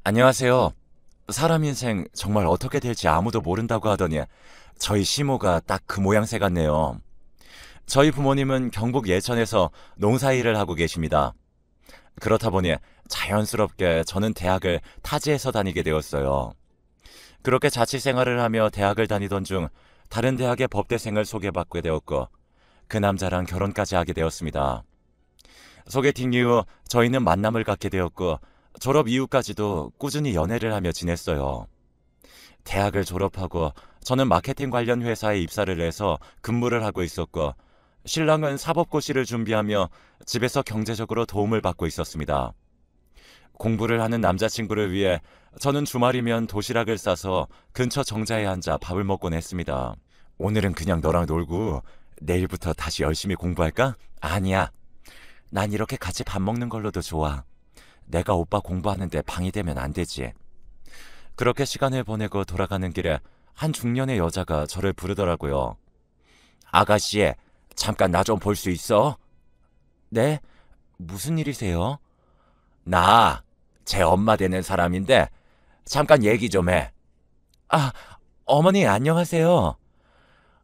안녕하세요. 사람 인생 정말 어떻게 될지 아무도 모른다고 하더니 저희 시모가 딱 그 모양새 같네요. 저희 부모님은 경북 예천에서 농사일을 하고 계십니다. 그렇다 보니 자연스럽게 저는 대학을 타지에서 다니게 되었어요. 그렇게 자취 생활을 하며 대학을 다니던 중 다른 대학의 법대생을 소개받게 되었고 그 남자랑 결혼까지 하게 되었습니다. 소개팅 이후 저희는 만남을 갖게 되었고 졸업 이후까지도 꾸준히 연애를 하며 지냈어요. 대학을 졸업하고 저는 마케팅 관련 회사에 입사를 해서 근무를 하고 있었고 신랑은 사법고시를 준비하며 집에서 경제적으로 도움을 받고 있었습니다. 공부를 하는 남자친구를 위해 저는 주말이면 도시락을 싸서 근처 정자에 앉아 밥을 먹곤 했습니다. 오늘은 그냥 너랑 놀고 내일부터 다시 열심히 공부할까? 아니야. 난 이렇게 같이 밥 먹는 걸로도 좋아. 내가 오빠 공부하는데 방해되면 안 되지. 그렇게 시간을 보내고 돌아가는 길에 한 중년의 여자가 저를 부르더라고요. 아가씨, 잠깐 나 좀 볼 수 있어? 네? 무슨 일이세요? 나, 제 엄마 되는 사람인데 잠깐 얘기 좀 해. 아, 어머니 안녕하세요.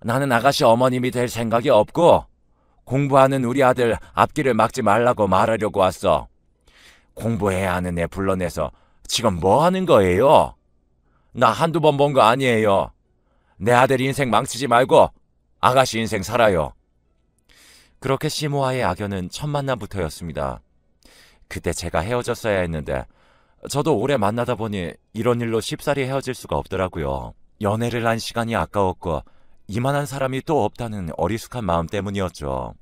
나는 아가씨 어머님이 될 생각이 없고 공부하는 우리 아들 앞길을 막지 말라고 말하려고 왔어. 공부해야 하는 애 불러내서 지금 뭐 하는 거예요? 나 한두 번 본 거 아니에요. 내 아들 인생 망치지 말고 아가씨 인생 살아요. 그렇게 시모와의 악연은 첫 만남부터였습니다. 그때 제가 헤어졌어야 했는데 저도 오래 만나다 보니 이런 일로 쉽사리 헤어질 수가 없더라고요. 연애를 한 시간이 아까웠고 이만한 사람이 또 없다는 어리숙한 마음 때문이었죠.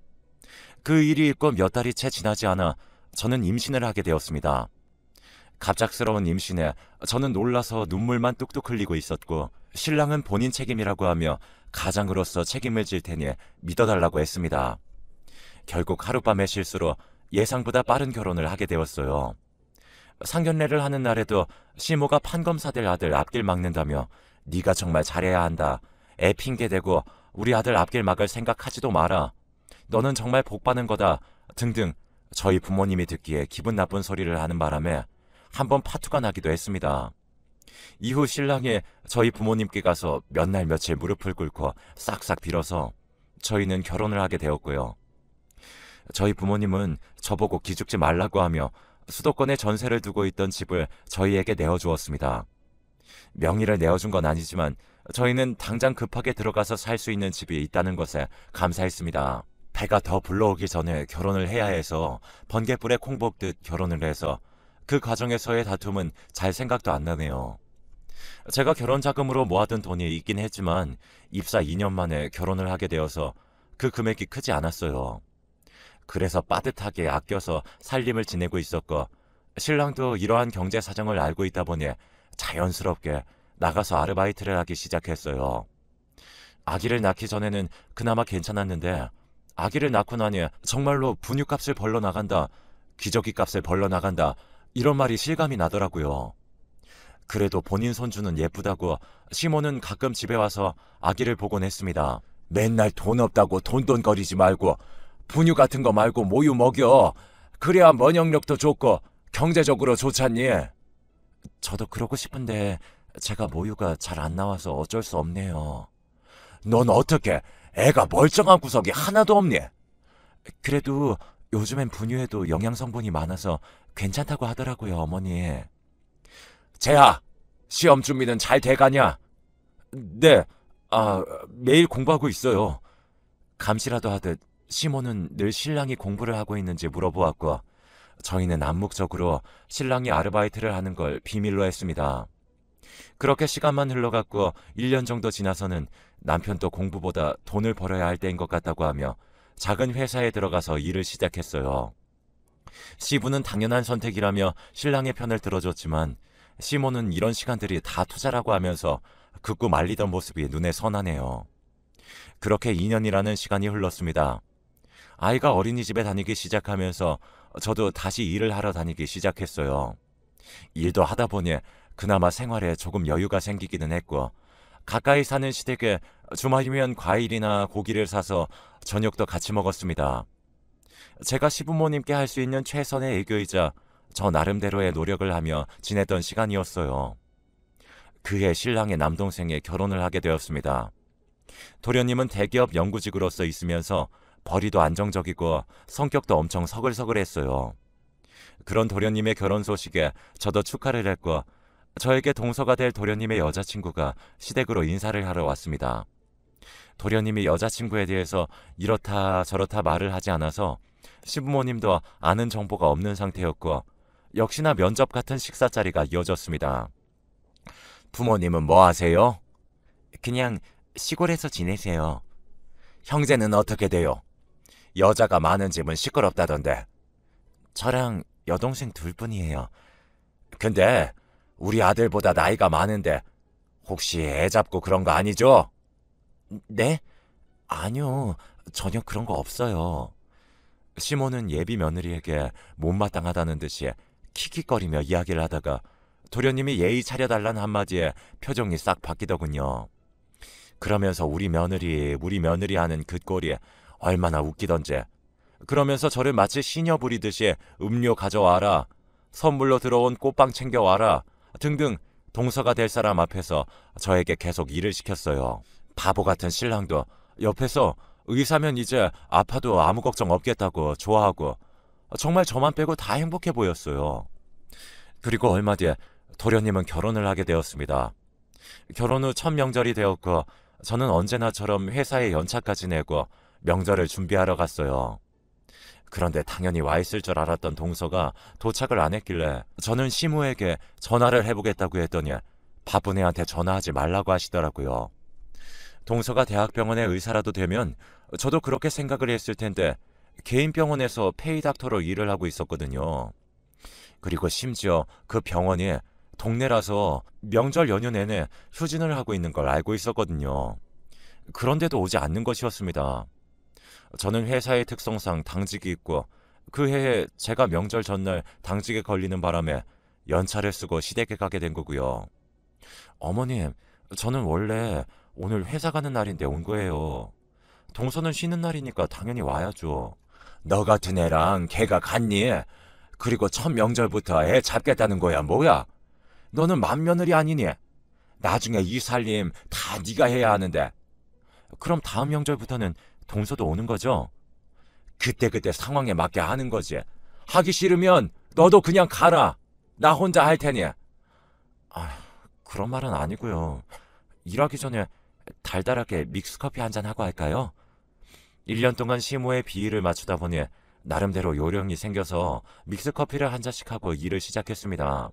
그 일이 있고 몇 달이 채 지나지 않아 저는 임신을 하게 되었습니다. 갑작스러운 임신에 저는 놀라서 눈물만 뚝뚝 흘리고 있었고 신랑은 본인 책임이라고 하며 가장으로서 책임을 질 테니 믿어달라고 했습니다. 결국 하룻밤의 실수로 예상보다 빠른 결혼을 하게 되었어요. 상견례를 하는 날에도 시모가 판검사될 아들 앞길 막는다며 네가 정말 잘해야 한다. 애 핑계대고 우리 아들 앞길 막을 생각하지도 마라. 너는 정말 복 받는 거다. 등등 저희 부모님이 듣기에 기분 나쁜 소리를 하는 바람에 한번 파투가 나기도 했습니다. 이후 신랑이 저희 부모님께 가서 몇 날 며칠 무릎을 꿇고 싹싹 빌어서 저희는 결혼을 하게 되었고요. 저희 부모님은 저보고 기죽지 말라고 하며 수도권에 전세를 두고 있던 집을 저희에게 내어주었습니다. 명의를 내어준 건 아니지만 저희는 당장 급하게 들어가서 살 수 있는 집이 있다는 것에 감사했습니다. 배가 더 불러오기 전에 결혼을 해야 해서 번갯불에 콩 볶듯 결혼을 해서 그 과정에서의 다툼은 잘 생각도 안 나네요. 제가 결혼 자금으로 모아둔 돈이 있긴 했지만 입사 2년 만에 결혼을 하게 되어서 그 금액이 크지 않았어요. 그래서 빠듯하게 아껴서 살림을 지내고 있었고 신랑도 이러한 경제 사정을 알고 있다 보니 자연스럽게 나가서 아르바이트를 하기 시작했어요. 아기를 낳기 전에는 그나마 괜찮았는데 아기를 낳고 나니 정말로 분유값을 벌러 나간다, 기저귀 값을 벌러 나간다 이런 말이 실감이 나더라고요. 그래도 본인 손주는 예쁘다고 시모는 가끔 집에 와서 아기를 보곤 했습니다. 맨날 돈 없다고 돈돈거리지 말고 분유 같은 거 말고 모유 먹여. 그래야 면역력도 좋고 경제적으로 좋잖니. 저도 그러고 싶은데 제가 모유가 잘 안 나와서 어쩔 수 없네요. 넌 어떻게 애가 멀쩡한 구석이 하나도 없니? 그래도 요즘엔 분유에도 영양성분이 많아서 괜찮다고 하더라고요, 어머니. 재아, 시험 준비는 잘 돼가냐? 네, 매일 공부하고 있어요. 감시라도 하듯 시모는 늘 신랑이 공부를 하고 있는지 물어보았고 저희는 암묵적으로 신랑이 아르바이트를 하는 걸 비밀로 했습니다. 그렇게 시간만 흘러갔고 1년 정도 지나서는 남편도 공부보다 돈을 벌어야 할 때인 것 같다고 하며 작은 회사에 들어가서 일을 시작했어요. 시부는 당연한 선택이라며 신랑의 편을 들어줬지만 시모는 이런 시간들이 다 투자라고 하면서 극구 말리던 모습이 눈에 선하네요. 그렇게 2년이라는 시간이 흘렀습니다. 아이가 어린이집에 다니기 시작하면서 저도 다시 일을 하러 다니기 시작했어요. 일도 하다 보니 그나마 생활에 조금 여유가 생기기는 했고 가까이 사는 시댁에 주말이면 과일이나 고기를 사서 저녁도 같이 먹었습니다. 제가 시부모님께 할 수 있는 최선의 애교이자 저 나름대로의 노력을 하며 지냈던 시간이었어요. 그해 신랑의 남동생이 결혼을 하게 되었습니다. 도련님은 대기업 연구직으로서 있으면서 벌이도 안정적이고 성격도 엄청 서글서글했어요. 그런 도련님의 결혼 소식에 저도 축하를 했고 저에게 동서가 될 도련님의 여자친구가 시댁으로 인사를 하러 왔습니다. 도련님이 여자친구에 대해서 이렇다 저렇다 말을 하지 않아서 시부모님도 아는 정보가 없는 상태였고 역시나 면접 같은 식사 자리가 이어졌습니다. 부모님은 뭐 하세요? 그냥 시골에서 지내세요. 형제는 어떻게 돼요? 여자가 많은 집은 시끄럽다던데. 저랑 여동생 둘뿐이에요. 근데 우리 아들보다 나이가 많은데 혹시 애 잡고 그런 거 아니죠? 네? 아니요. 전혀 그런 거 없어요. 시모는 예비 며느리에게 못마땅하다는 듯이 킥킥거리며 이야기를 하다가 도련님이 예의 차려달란 한마디에 표정이 싹 바뀌더군요. 그러면서 우리 며느리 하는 그 꼴이 얼마나 웃기던지. 그러면서 저를 마치 시녀 부리듯이 음료 가져와라, 선물로 들어온 꽃빵 챙겨와라 등등 동서가 될 사람 앞에서 저에게 계속 일을 시켰어요. 바보 같은 신랑도 옆에서 의사면 이제 아파도 아무 걱정 없겠다고 좋아하고 정말 저만 빼고 다 행복해 보였어요. 그리고 얼마 뒤에 도련님은 결혼을 하게 되었습니다. 결혼 후 첫 명절이 되었고 저는 언제나처럼 회사에 연차까지 내고 명절을 준비하러 갔어요. 그런데 당연히 와 있을 줄 알았던 동서가 도착을 안 했길래 저는 시무에게 전화를 해보겠다고 했더니 바쁜 애한테 전화하지 말라고 하시더라고요. 동서가 대학병원의 의사라도 되면 저도 그렇게 생각을 했을 텐데 개인 병원에서 페이닥터로 일을 하고 있었거든요. 그리고 심지어 그 병원이 동네라서 명절 연휴 내내 휴진을 하고 있는 걸 알고 있었거든요. 그런데도 오지 않는 것이었습니다. 저는 회사의 특성상 당직이 있고 그 해에 제가 명절 전날 당직에 걸리는 바람에 연차를 쓰고 시댁에 가게 된 거고요. 어머님, 저는 원래 오늘 회사 가는 날인데 온 거예요. 동서는 쉬는 날이니까 당연히 와야죠. 너 같은 애랑 걔가 갔니? 그리고 첫 명절부터 애 잡겠다는 거야 뭐야? 너는 맏며느리 아니니? 나중에 이 살림 다 네가 해야 하는데. 그럼 다음 명절부터는 동서도 오는 거죠? 그때 상황에 맞게 하는 거지. 하기 싫으면 너도 그냥 가라. 나 혼자 할 테니. 그런 말은 아니고요. 일하기 전에 달달하게 믹스커피 한잔 하고 할까요? 1년 동안 시모의 비위를 맞추다 보니 나름대로 요령이 생겨서 믹스커피를 한 잔씩 하고 일을 시작했습니다.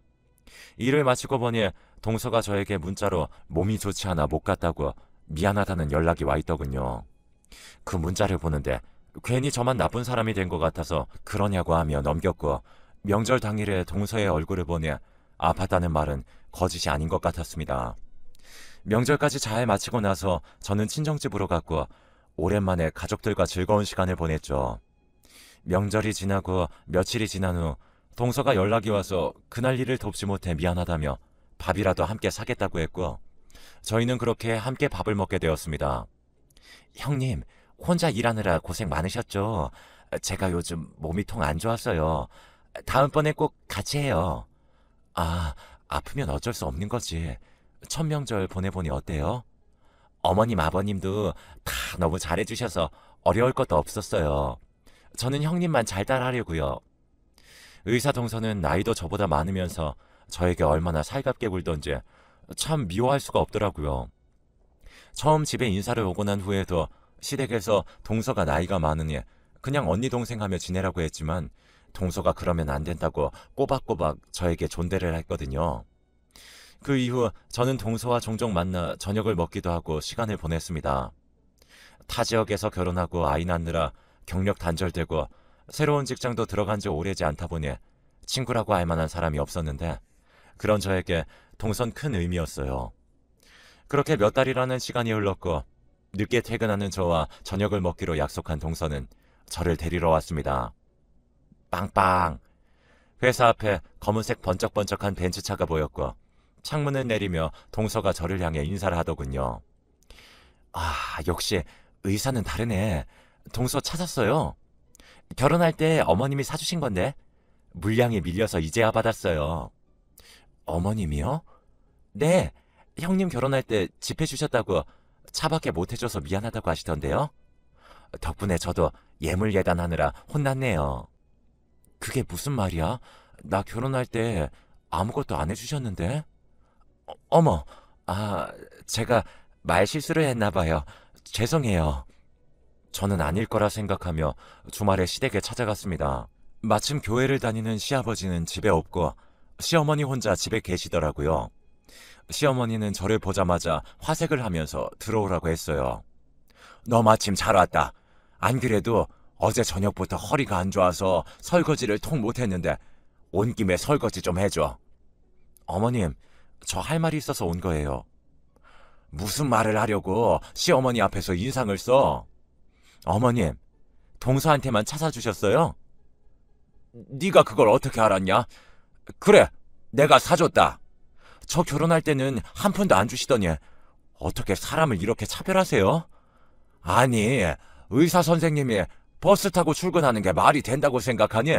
일을 마치고 보니 동서가 저에게 문자로 몸이 좋지 않아 못 갔다고 미안하다는 연락이 와 있더군요. 그 문자를 보는데 괜히 저만 나쁜 사람이 된 것 같아서 그러냐고 하며 넘겼고 명절 당일에 동서의 얼굴을 보니 아팠다는 말은 거짓이 아닌 것 같았습니다. 명절까지 잘 마치고 나서 저는 친정집으로 갔고 오랜만에 가족들과 즐거운 시간을 보냈죠. 명절이 지나고 며칠이 지난 후 동서가 연락이 와서 그날 일을 돕지 못해 미안하다며 밥이라도 함께 사겠다고 했고 저희는 그렇게 함께 밥을 먹게 되었습니다. 형님, 혼자 일하느라 고생 많으셨죠? 제가 요즘 몸이 통 안 좋았어요. 다음번에 꼭 같이 해요. 아프면 어쩔 수 없는 거지. 첫 명절 보내보니 어때요? 어머님, 아버님도 다 너무 잘해주셔서 어려울 것도 없었어요. 저는 형님만 잘 따라하려고요. 의사 동서는 나이도 저보다 많으면서 저에게 얼마나 살갑게 굴던지 참 미워할 수가 없더라고요. 처음 집에 인사를 오고 난 후에도 시댁에서 동서가 나이가 많으니 그냥 언니 동생 하며 지내라고 했지만 동서가 그러면 안 된다고 꼬박꼬박 저에게 존대를 했거든요. 그 이후 저는 동서와 종종 만나 저녁을 먹기도 하고 시간을 보냈습니다. 타 지역에서 결혼하고 아이 낳느라 경력 단절되고 새로운 직장도 들어간 지 오래지 않다 보니 친구라고 할 만한 사람이 없었는데 그런 저에게 동선 큰 의미였어요. 그렇게 몇 달이라는 시간이 흘렀고 늦게 퇴근하는 저와 저녁을 먹기로 약속한 동서는 저를 데리러 왔습니다. 빵빵! 회사 앞에 검은색 번쩍번쩍한 벤츠차가 보였고 창문을 내리며 동서가 저를 향해 인사를 하더군요. 역시 의사는 다르네. 동서 찾았어요. 결혼할 때 어머님이 사주신 건데. 물량이 밀려서 이제야 받았어요. 어머님이요? 네, 형님 결혼할 때 집 해주셨다고 차밖에 못 해줘서 미안하다고 하시던데요. 덕분에 저도 예물 예단하느라 혼났네요. 그게 무슨 말이야? 나 결혼할 때 아무것도 안 해주셨는데? 어머, 제가 말 실수를 했나 봐요. 죄송해요. 저는 아닐 거라 생각하며 주말에 시댁에 찾아갔습니다. 마침 교회를 다니는 시아버지는 집에 없고 시어머니 혼자 집에 계시더라고요. 시어머니는 저를 보자마자 화색을 하면서 들어오라고 했어요. 너 마침 잘 왔다. 안 그래도 어제 저녁부터 허리가 안 좋아서 설거지를 통 못했는데 온 김에 설거지 좀 해줘. 어머님, 저 할 말이 있어서 온 거예요. 무슨 말을 하려고 시어머니 앞에서 인상을 써? 어머님, 동서한테만 차 사주셨어요? 네가 그걸 어떻게 알았냐? 그래, 내가 사줬다. 저 결혼할 때는 한 푼도 안 주시더니 어떻게 사람을 이렇게 차별하세요? 아니, 의사 선생님이 버스 타고 출근하는 게 말이 된다고 생각하니?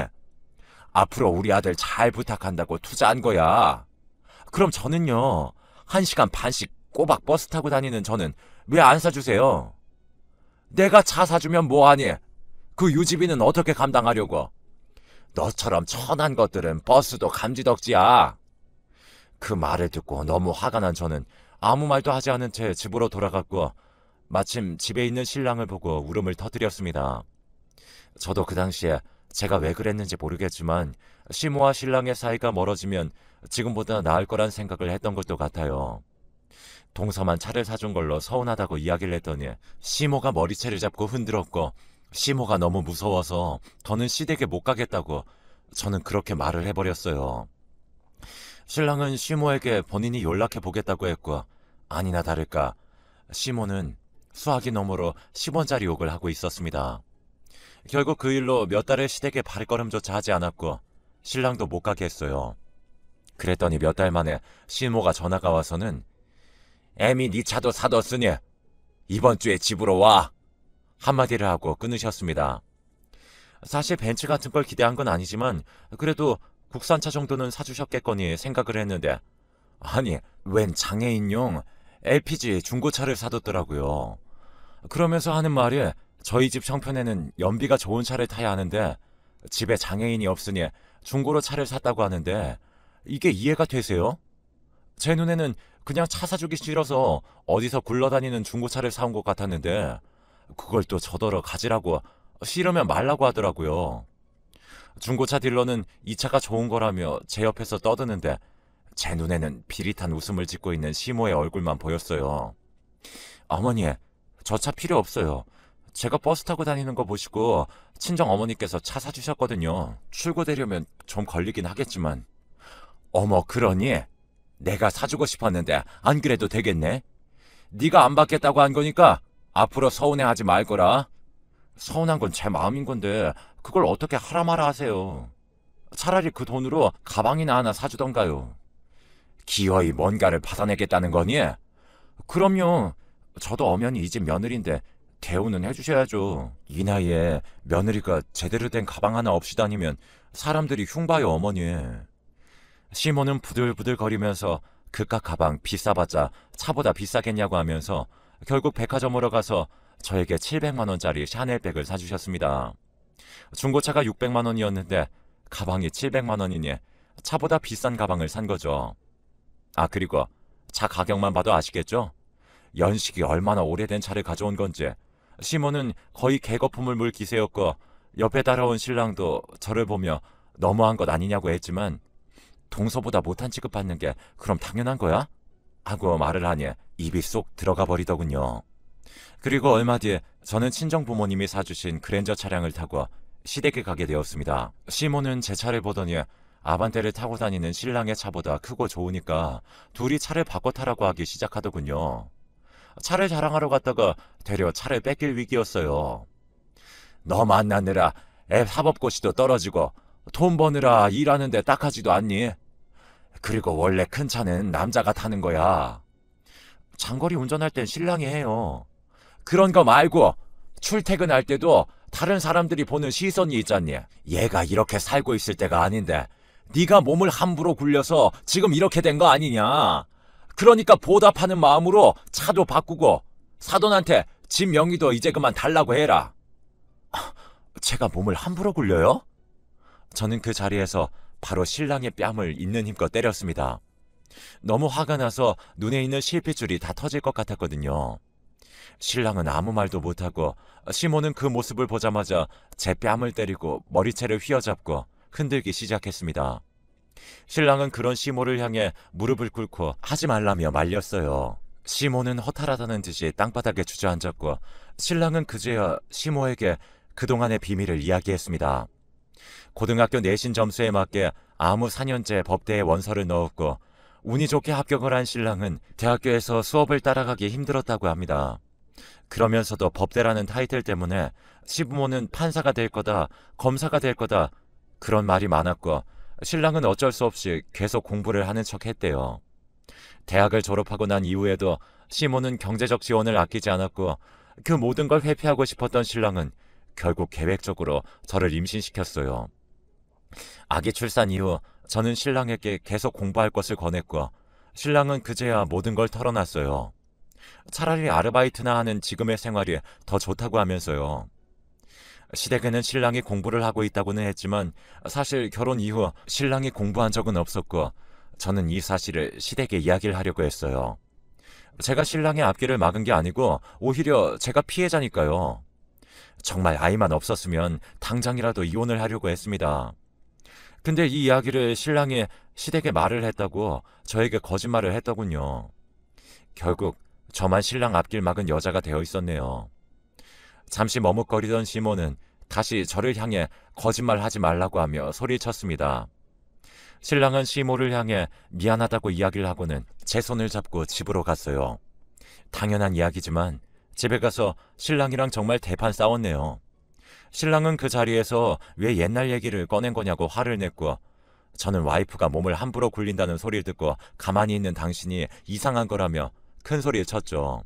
앞으로 우리 아들 잘 부탁한다고 투자한 거야. 그럼 저는요, 1시간 반씩 꼬박 버스 타고 다니는 저는 왜 안 사주세요? 내가 차 사주면 뭐하니? 그 유지비는 어떻게 감당하려고? 너처럼 천한 것들은 버스도 감지덕지야. 그 말을 듣고 너무 화가 난 저는 아무 말도 하지 않은 채 집으로 돌아갔고 마침 집에 있는 신랑을 보고 울음을 터뜨렸습니다. 저도 그 당시에 제가 왜 그랬는지 모르겠지만 시모와 신랑의 사이가 멀어지면 지금보다 나을 거란 생각을 했던 것도 같아요. 동서만 차를 사준 걸로 서운하다고 이야기를 했더니 시모가 머리채를 잡고 흔들었고 시모가 너무 무서워서 더는 시댁에 못 가겠다고 저는 그렇게 말을 해버렸어요. 신랑은 시모에게 본인이 연락해 보겠다고 했고 아니나 다를까 시모는 수화기 너머로 10원짜리 욕을 하고 있었습니다. 결국 그 일로 몇 달의 시댁에 발걸음조차 하지 않았고 신랑도 못 가게 했어요. 그랬더니 몇 달 만에 시모가 전화가 와서는 애미 네 차도 사뒀으니 이번 주에 집으로 와 한마디를 하고 끊으셨습니다. 사실 벤츠 같은 걸 기대한 건 아니지만 그래도 국산차 정도는 사주셨겠거니 생각을 했는데 아니 웬 장애인용 LPG 중고차를 사뒀더라고요. 그러면서 하는 말이 저희 집 형편에는 연비가 좋은 차를 타야 하는데 집에 장애인이 없으니 중고로 차를 샀다고 하는데 이게 이해가 되세요? 제 눈에는 그냥 차 사주기 싫어서 어디서 굴러다니는 중고차를 사온 것 같았는데 그걸 또 저더러 가지라고 싫으면 말라고 하더라고요. 중고차 딜러는 이 차가 좋은 거라며 제 옆에서 떠드는데 제 눈에는 비릿한 웃음을 짓고 있는 시모의 얼굴만 보였어요. 어머니, 저 차 필요 없어요. 제가 버스 타고 다니는 거 보시고 친정 어머니께서 차 사주셨거든요. 출고되려면 좀 걸리긴 하겠지만. 어머, 그러니? 내가 사주고 싶었는데 안 그래도 되겠네? 네가 안 받겠다고 한 거니까 앞으로 서운해하지 말거라. 서운한 건 제 마음인 건데 그걸 어떻게 하라 마라 하세요. 차라리 그 돈으로 가방이나 하나 사주던가요. 기어이 뭔가를 받아내겠다는 거니? 그럼요. 저도 엄연히 이 집 며느리인데 대우는 해주셔야죠. 이 나이에 며느리가 제대로 된 가방 하나 없이 다니면 사람들이 흉봐요, 어머니. 시모는 부들부들 거리면서 그깟 가방 비싸봤자 차보다 비싸겠냐고 하면서 결국 백화점으로 가서 저에게 700만 원짜리 샤넬백을 사주셨습니다. 중고차가 600만 원이었는데 가방이 700만 원이니 차보다 비싼 가방을 산 거죠. 그리고 차 가격만 봐도 아시겠죠? 연식이 얼마나 오래된 차를 가져온 건지. 시모는 거의 개거품을 물 기세였고 옆에 따라온 신랑도 저를 보며 너무한 것 아니냐고 했지만 동서보다 못한 취급받는 게 그럼 당연한 거야? 하고 말을 하니 입이 쏙 들어가 버리더군요. 그리고 얼마 뒤에 저는 친정 부모님이 사주신 그랜저 차량을 타고 시댁에 가게 되었습니다. 시모는 제 차를 보더니 아반떼를 타고 다니는 신랑의 차보다 크고 좋으니까 둘이 차를 바꿔 타라고 하기 시작하더군요. 차를 자랑하러 갔다가 되려 차를 뺏길 위기였어요. 너 만나느라 애 사법고시도 떨어지고 돈 버느라 일하는데 딱하지도 않니? 그리고 원래 큰 차는 남자가 타는 거야. 장거리 운전할 땐 신랑이 해요. 그런 거 말고 출퇴근할 때도 다른 사람들이 보는 시선이 있잖니. 얘가 이렇게 살고 있을 때가 아닌데 네가 몸을 함부로 굴려서 지금 이렇게 된 거 아니냐. 그러니까 보답하는 마음으로 차도 바꾸고 사돈한테 집 명의도 이제 그만 달라고 해라. 제가 몸을 함부로 굴려요? 저는 그 자리에서 바로 신랑의 뺨을 있는 힘껏 때렸습니다. 너무 화가 나서 눈에 있는 실핏줄이 다 터질 것 같았거든요. 신랑은 아무 말도 못하고 시모는 그 모습을 보자마자 제 뺨을 때리고 머리채를 휘어잡고 흔들기 시작했습니다. 신랑은 그런 시모를 향해 무릎을 꿇고 하지 말라며 말렸어요. 시모는 허탈하다는 듯이 땅바닥에 주저앉았고 신랑은 그제야 시모에게 그동안의 비밀을 이야기했습니다. 고등학교 내신 점수에 맞게 아무 4년제 법대에 원서를 넣었고 운이 좋게 합격을 한 신랑은 대학교에서 수업을 따라가기 힘들었다고 합니다. 그러면서도 법대라는 타이틀 때문에 시부모는 판사가 될 거다, 검사가 될 거다 그런 말이 많았고 신랑은 어쩔 수 없이 계속 공부를 하는 척 했대요. 대학을 졸업하고 난 이후에도 시모는 경제적 지원을 아끼지 않았고 그 모든 걸 회피하고 싶었던 신랑은 결국 계획적으로 저를 임신시켰어요. 아기 출산 이후 저는 신랑에게 계속 공부할 것을 권했고 신랑은 그제야 모든 걸 털어놨어요. 차라리 아르바이트나 하는 지금의 생활이 더 좋다고 하면서요. 시댁에는 신랑이 공부를 하고 있다고는 했지만 사실 결혼 이후 신랑이 공부한 적은 없었고 저는 이 사실을 시댁에 이야기를 하려고 했어요. 제가 신랑의 앞길을 막은 게 아니고 오히려 제가 피해자니까요. 정말 아이만 없었으면 당장이라도 이혼을 하려고 했습니다. 근데 이 이야기를 신랑이 시댁에 말을 했다고 저에게 거짓말을 했더군요. 결국 저만 신랑 앞길 막은 여자가 되어 있었네요. 잠시 머뭇거리던 시모는 다시 저를 향해 거짓말하지 말라고 하며 소리쳤습니다. 신랑은 시모를 향해 미안하다고 이야기를 하고는 제 손을 잡고 집으로 갔어요. 당연한 이야기지만 집에 가서 신랑이랑 정말 대판 싸웠네요. 신랑은 그 자리에서 왜 옛날 얘기를 꺼낸 거냐고 화를 냈고 저는 와이프가 몸을 함부로 굴린다는 소리를 듣고 가만히 있는 당신이 이상한 거라며 큰 소리를 쳤죠.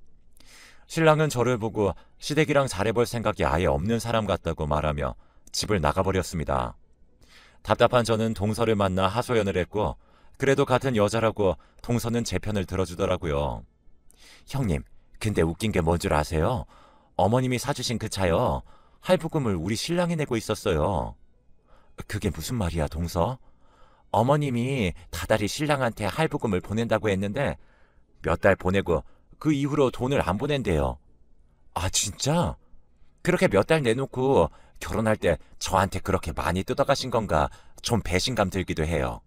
신랑은 저를 보고 시댁이랑 잘해볼 생각이 아예 없는 사람 같다고 말하며 집을 나가버렸습니다. 답답한 저는 동서를 만나 하소연을 했고 그래도 같은 여자라고 동서는 제 편을 들어주더라고요. 형님, 근데 웃긴 게 뭔 줄 아세요? 어머님이 사주신 그 차요. 할부금을 우리 신랑이 내고 있었어요. 그게 무슨 말이야, 동서? 어머님이 다달이 신랑한테 할부금을 보낸다고 했는데 몇 달 보내고 그 이후로 돈을 안 보낸대요. 아, 진짜? 그렇게 몇 달 내놓고 결혼할 때 저한테 그렇게 많이 뜯어가신 건가 좀 배신감 들기도 해요.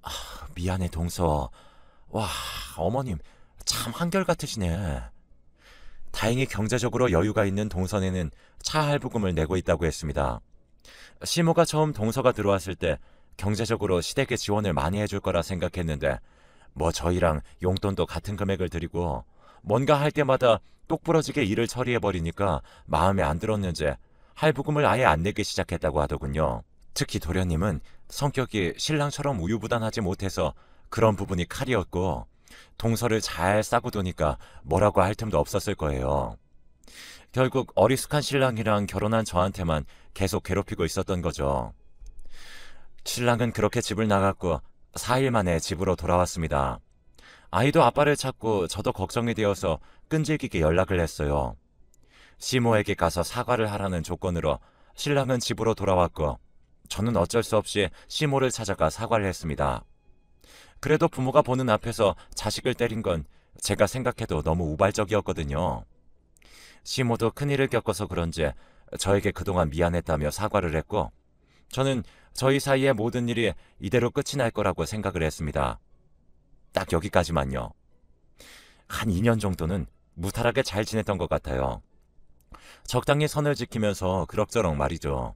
아, 미안해, 동서. 와, 어머님 참 한결같으시네. 다행히 경제적으로 여유가 있는 동선에는 차 할부금을 내고 있다고 했습니다. 시모가 처음 동서가 들어왔을 때 경제적으로 시댁에 지원을 많이 해줄 거라 생각했는데 뭐 저희랑 용돈도 같은 금액을 드리고 뭔가 할 때마다 똑부러지게 일을 처리해버리니까 마음에 안 들었는지 할부금을 아예 안 내기 시작했다고 하더군요. 특히 도련님은 성격이 신랑처럼 우유부단하지 못해서 그런 부분이 칼이었고 동서를 잘 싸고 도니까 뭐라고 할 틈도 없었을 거예요. 결국 어리숙한 신랑이랑 결혼한 저한테만 계속 괴롭히고 있었던 거죠. 신랑은 그렇게 집을 나갔고 4일 만에 집으로 돌아왔습니다. 아이도 아빠를 찾고 저도 걱정이 되어서 끈질기게 연락을 했어요. 시모에게 가서 사과를 하라는 조건으로 신랑은 집으로 돌아왔고 저는 어쩔 수 없이 시모를 찾아가 사과를 했습니다. 그래도 부모가 보는 앞에서 자식을 때린 건 제가 생각해도 너무 우발적이었거든요. 시모도 큰일을 겪어서 그런지 저에게 그동안 미안했다며 사과를 했고 저는 저희 사이의 모든 일이 이대로 끝이 날 거라고 생각을 했습니다. 딱 여기까지만요. 한 2년 정도는 무탈하게 잘 지냈던 것 같아요. 적당히 선을 지키면서 그럭저럭 말이죠.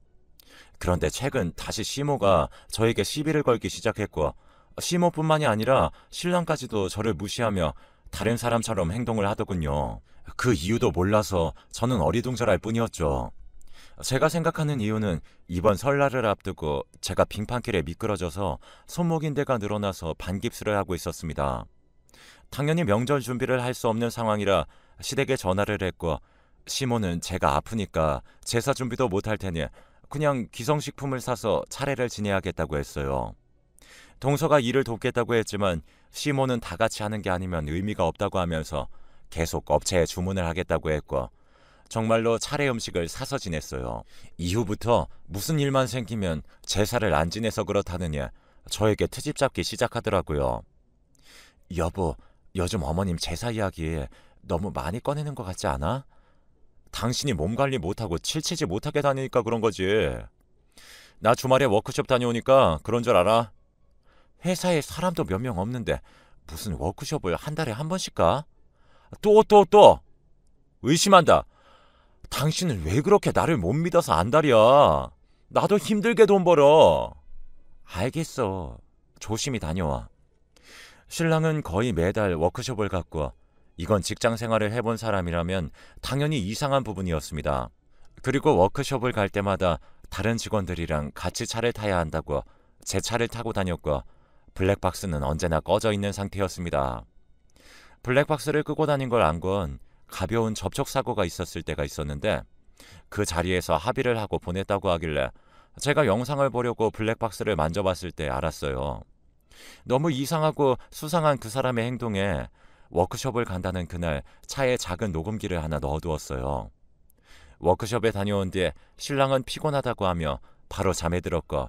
그런데 최근 다시 시모가 저에게 시비를 걸기 시작했고 시모뿐만이 아니라 신랑까지도 저를 무시하며 다른 사람처럼 행동을 하더군요. 그 이유도 몰라서 저는 어리둥절할 뿐이었죠. 제가 생각하는 이유는 이번 설날을 앞두고 제가 빙판길에 미끄러져서 손목인대가 늘어나서 반깁스를 하고 있었습니다. 당연히 명절 준비를 할 수 없는 상황이라 시댁에 전화를 했고 시모는 제가 아프니까 제사 준비도 못할 테니 그냥 기성식품을 사서 차례를 지내야겠다고 했어요. 동서가 일을 돕겠다고 했지만 시모는 다 같이 하는 게 아니면 의미가 없다고 하면서 계속 업체에 주문을 하겠다고 했고 정말로 차례 음식을 사서 지냈어요. 이후부터 무슨 일만 생기면 제사를 안 지내서 그렇다느니 저에게 트집 잡기 시작하더라고요. 여보, 요즘 어머님 제사 이야기 너무 많이 꺼내는 것 같지 않아? 당신이 몸 관리 못하고 칠치지 못하게 다니니까 그런 거지. 나 주말에 워크숍 다녀오니까 그런 줄 알아? 회사에 사람도 몇 명 없는데 무슨 워크숍을 한 달에 한 번씩 가? 또! 의심한다. 당신은 왜 그렇게 나를 못 믿어서 안달이야? 나도 힘들게 돈 벌어. 알겠어. 조심히 다녀와. 신랑은 거의 매달 워크숍을 갔고 이건 직장 생활을 해본 사람이라면 당연히 이상한 부분이었습니다. 그리고 워크숍을 갈 때마다 다른 직원들이랑 같이 차를 타야 한다고 제 차를 타고 다녔고 블랙박스는 언제나 꺼져 있는 상태였습니다. 블랙박스를 끄고 다닌 걸 안 건 가벼운 접촉사고가 있었을 때가 있었는데 그 자리에서 합의를 하고 보냈다고 하길래 제가 영상을 보려고 블랙박스를 만져봤을 때 알았어요. 너무 이상하고 수상한 그 사람의 행동에 워크숍을 간다는 그날 차에 작은 녹음기를 하나 넣어두었어요. 워크숍에 다녀온 뒤에 신랑은 피곤하다고 하며 바로 잠에 들었고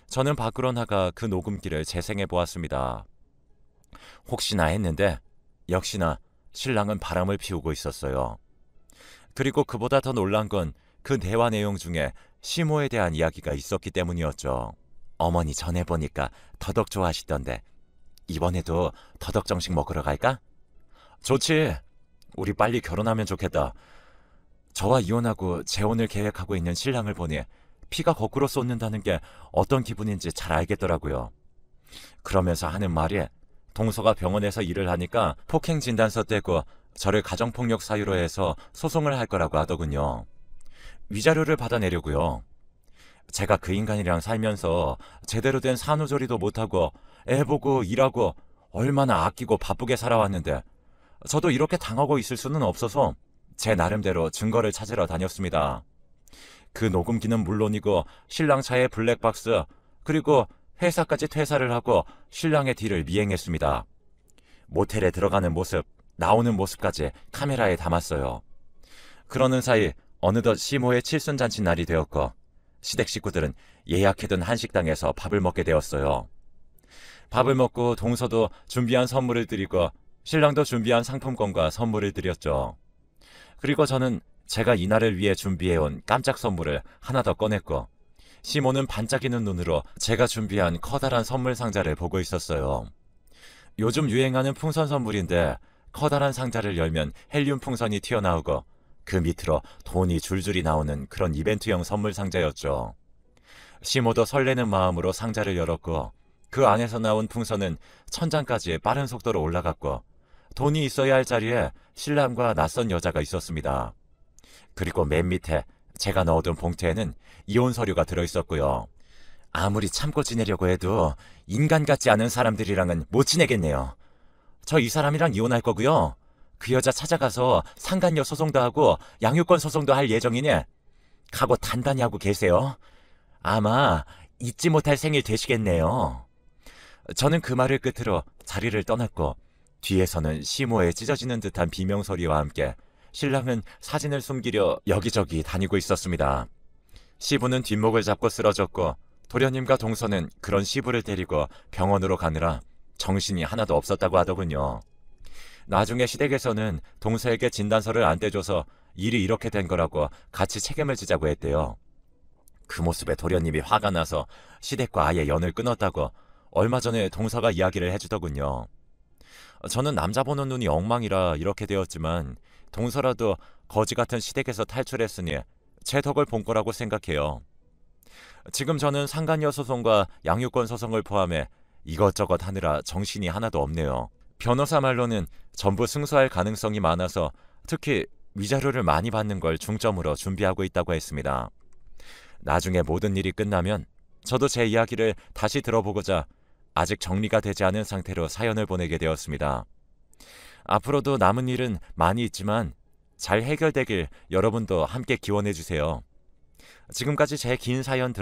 저는 밖으로 나가 그 녹음기를 재생해 보았습니다. 혹시나 했는데 역시나 신랑은 바람을 피우고 있었어요. 그리고 그보다 더 놀란 건 그 대화 내용 중에 시모에 대한 이야기가 있었기 때문이었죠. 어머니 전해보니까 더덕 좋아하시던데 이번에도 더덕 정식 먹으러 갈까? 좋지. 우리 빨리 결혼하면 좋겠다. 저와 이혼하고 재혼을 계획하고 있는 신랑을 보니 피가 거꾸로 쏟는다는 게 어떤 기분인지 잘 알겠더라고요. 그러면서 하는 말이 동서가 병원에서 일을 하니까 폭행 진단서 떼고 저를 가정폭력 사유로 해서 소송을 할 거라고 하더군요. 위자료를 받아내려고요. 제가 그 인간이랑 살면서 제대로 된 산후조리도 못하고 애 보고 일하고 얼마나 아끼고 바쁘게 살아왔는데 저도 이렇게 당하고 있을 수는 없어서 제 나름대로 증거를 찾으러 다녔습니다. 그 녹음기는 물론이고 신랑 차의 블랙박스 그리고 회사까지 퇴사를 하고 신랑의 뒤를 미행했습니다. 모텔에 들어가는 모습, 나오는 모습까지 카메라에 담았어요. 그러는 사이 어느덧 시모의 칠순잔치 날이 되었고 시댁 식구들은 예약해둔 한식당에서 밥을 먹게 되었어요. 밥을 먹고 동서도 준비한 선물을 드리고 신랑도 준비한 상품권과 선물을 드렸죠. 그리고 저는 제가 이날을 위해 준비해온 깜짝 선물을 하나 더 꺼냈고 시모는 반짝이는 눈으로 제가 준비한 커다란 선물 상자를 보고 있었어요. 요즘 유행하는 풍선 선물인데 커다란 상자를 열면 헬륨 풍선이 튀어나오고 그 밑으로 돈이 줄줄이 나오는 그런 이벤트형 선물 상자였죠. 시모도 설레는 마음으로 상자를 열었고 그 안에서 나온 풍선은 천장까지 빠른 속도로 올라갔고 돈이 있어야 할 자리에 신랑과 낯선 여자가 있었습니다. 그리고 맨 밑에 제가 넣어둔 봉투에는 이혼 서류가 들어있었고요. 아무리 참고 지내려고 해도 인간 같지 않은 사람들이랑은 못 지내겠네요. 저 이 사람이랑 이혼할 거고요. 그 여자 찾아가서 상간녀 소송도 하고 양육권 소송도 할 예정이니 각오 단단히 하고 계세요. 아마 잊지 못할 생일 되시겠네요. 저는 그 말을 끝으로 자리를 떠났고 뒤에서는 시모에 찢어지는 듯한 비명소리와 함께 신랑은 사진을 숨기려 여기저기 다니고 있었습니다. 시부는 뒷목을 잡고 쓰러졌고 도련님과 동서는 그런 시부를 데리고 병원으로 가느라 정신이 하나도 없었다고 하더군요. 나중에 시댁에서는 동서에게 진단서를 안 떼줘서 일이 이렇게 된 거라고 같이 책임을 지자고 했대요. 그 모습에 도련님이 화가 나서 시댁과 아예 연을 끊었다고 얼마 전에 동서가 이야기를 해주더군요. 저는 남자 보는 눈이 엉망이라 이렇게 되었지만 동서라도 거지 같은 시댁에서 탈출했으니 제 덕을 본 거라고 생각해요. 지금 저는 상간녀 소송과 양육권 소송을 포함해 이것저것 하느라 정신이 하나도 없네요. 변호사 말로는 전부 승소할 가능성이 많아서 특히 위자료를 많이 받는 걸 중점으로 준비하고 있다고 했습니다. 나중에 모든 일이 끝나면 저도 제 이야기를 다시 들어보고자 아직 정리가 되지 않은 상태로 사연을 보내게 되었습니다. 앞으로도 남은 일은 많이 있지만 잘 해결되길 여러분도 함께 기원해 주세요. 지금까지 제 긴 사연